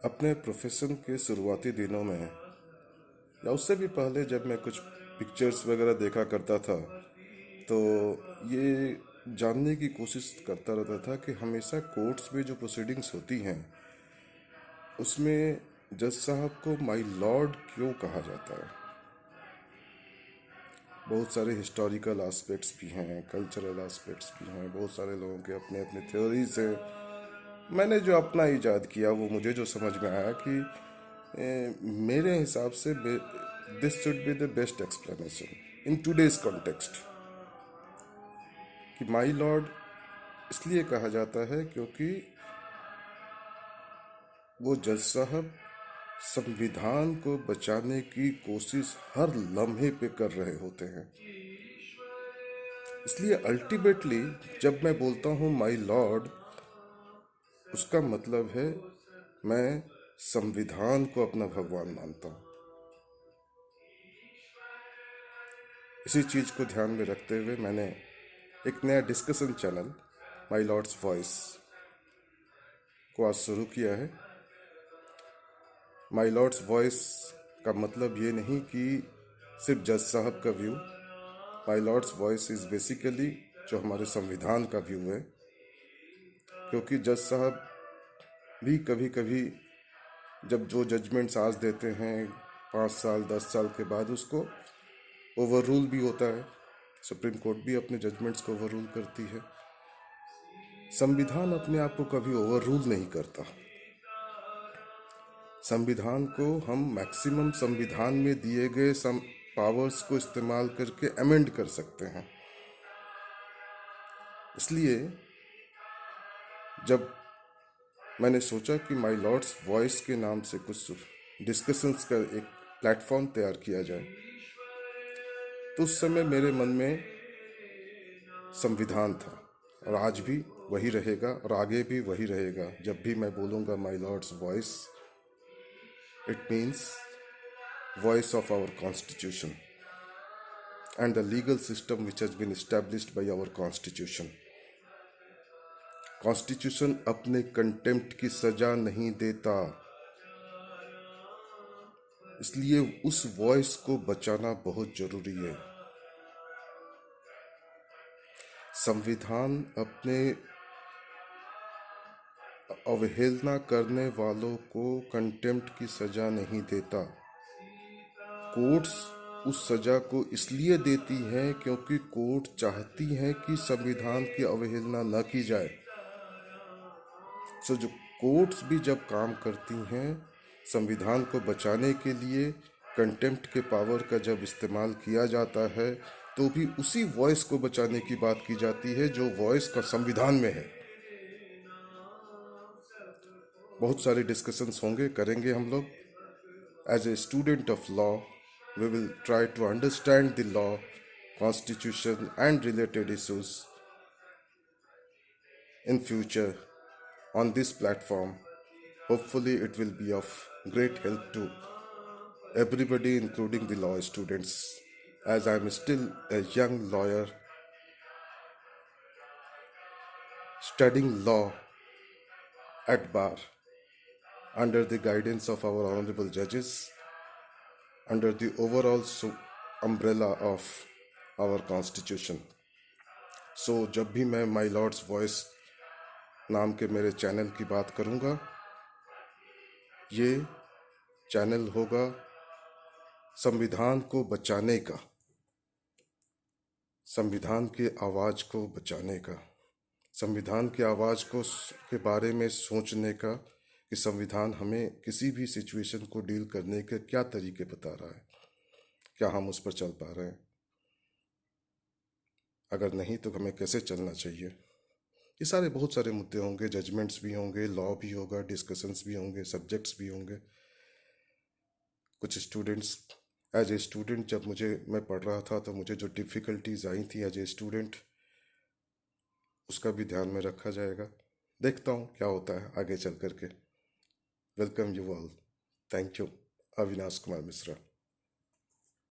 अपने प्रोफेशन के शुरुआती दिनों में या उससे भी पहले जब मैं कुछ पिक्चर्स वगैरह देखा करता था, तो ये जानने की कोशिश करता रहता था कि हमेशा कोर्ट्स में जो प्रोसीडिंग्स होती हैं उसमें जज साहब को माय लॉर्ड क्यों कहा जाता है। बहुत सारे हिस्टोरिकल एस्पेक्ट्स भी हैं, कल्चरल एस्पेक्ट्स भी हैं, बहुत सारे लोगों के अपने अपने थ्योरीज हैं। मैंने जो अपना इजाद किया वो मुझे जो समझ में आया कि मेरे हिसाब से this should be the best explanation in today's context कि माई लॉर्ड इसलिए कहा जाता है क्योंकि वो जज साहब संविधान को बचाने की कोशिश हर लम्हे पे कर रहे होते हैं। इसलिए अल्टीमेटली जब मैं बोलता हूँ माई लॉर्ड, उसका मतलब है मैं संविधान को अपना भगवान मानता हूँ। इसी चीज़ को ध्यान में रखते हुए मैंने एक नया discussion channel my lords voice को आज शुरू किया है। माई लॉर्ड्स वॉइस का मतलब ये नहीं कि सिर्फ जज साहब का view. My lords voice is basically जो हमारे संविधान का व्यू है, क्योंकि जज साहब भी कभी कभी जब जो जजमेंट्स आज देते हैं 5 साल 10 साल के बाद उसको ओवर रूल भी होता है। सुप्रीम कोर्ट भी अपने जजमेंट्स को ओवर रूल करती है। संविधान अपने आप को कभी ओवर रूल नहीं करता। संविधान को हम मैक्सिमम संविधान में दिए गए पावर्स को इस्तेमाल करके अमेंड कर सकते हैं। इसलिए जब मैंने सोचा कि माय लॉर्ड्स वॉइस के नाम से कुछ डिस्कशंस का एक प्लेटफॉर्म तैयार किया जाए, तो उस समय मेरे मन में संविधान था और आज भी वही रहेगा और आगे भी वही रहेगा। जब भी मैं बोलूँगा my Lord's voice, it means voice of our constitution and the legal system which has been established by our constitution. Constitution अपने कंटेम्प्ट की सजा नहीं देता, इसलिए उस वॉइस को बचाना बहुत जरूरी है। संविधान अपने अवहेलना करने वालों को कंटेम्प्ट की सजा नहीं देता। कोर्ट्स उस सजा को इसलिए देती हैं क्योंकि कोर्ट चाहती हैं कि संविधान की अवहेलना न की जाए। जो कोर्ट्स भी जब काम करती हैं संविधान को बचाने के लिए, कंटेम्प्ट के पावर का जब इस्तेमाल किया जाता है तो भी उसी वॉइस को बचाने की बात की जाती है जो वॉइस का संविधान में है। बहुत सारे डिस्कशंस होंगे, करेंगे हम लोग। As a student of law, we will try to understand the law, constitution and related issues in future on this platform. Hopefully it will be of great help to everybody, including the law students, as I am still a young lawyer studying law at bar under the guidance of our honorable judges, under the overall umbrella of our constitution. So जब भी मैं माई lords voice नाम के मेरे channel की बात करूँगा, ये चैनल होगा संविधान को बचाने का, संविधान की आवाज़ को बचाने का, संविधान की आवाज़ को के बारे में सोचने का कि संविधान हमें किसी भी सिचुएशन को डील करने के क्या तरीके बता रहा है, क्या हम उस पर चल पा रहे हैं, अगर नहीं तो हमें कैसे चलना चाहिए। ये सारे बहुत सारे मुद्दे होंगे, जजमेंट्स भी होंगे, लॉ भी होगा, डिस्कशंस भी होंगे, सब्जेक्ट्स भी होंगे। कुछ स्टूडेंट्स, एज ए स्टूडेंट जब मैं पढ़ रहा था तो मुझे जो डिफ़िकल्टीज आई थी एज ए स्टूडेंट, उसका भी ध्यान में रखा जाएगा। देखता हूँ क्या होता है आगे चल करके। Welcome you all. Thank you. Avinash Kumar Mishra.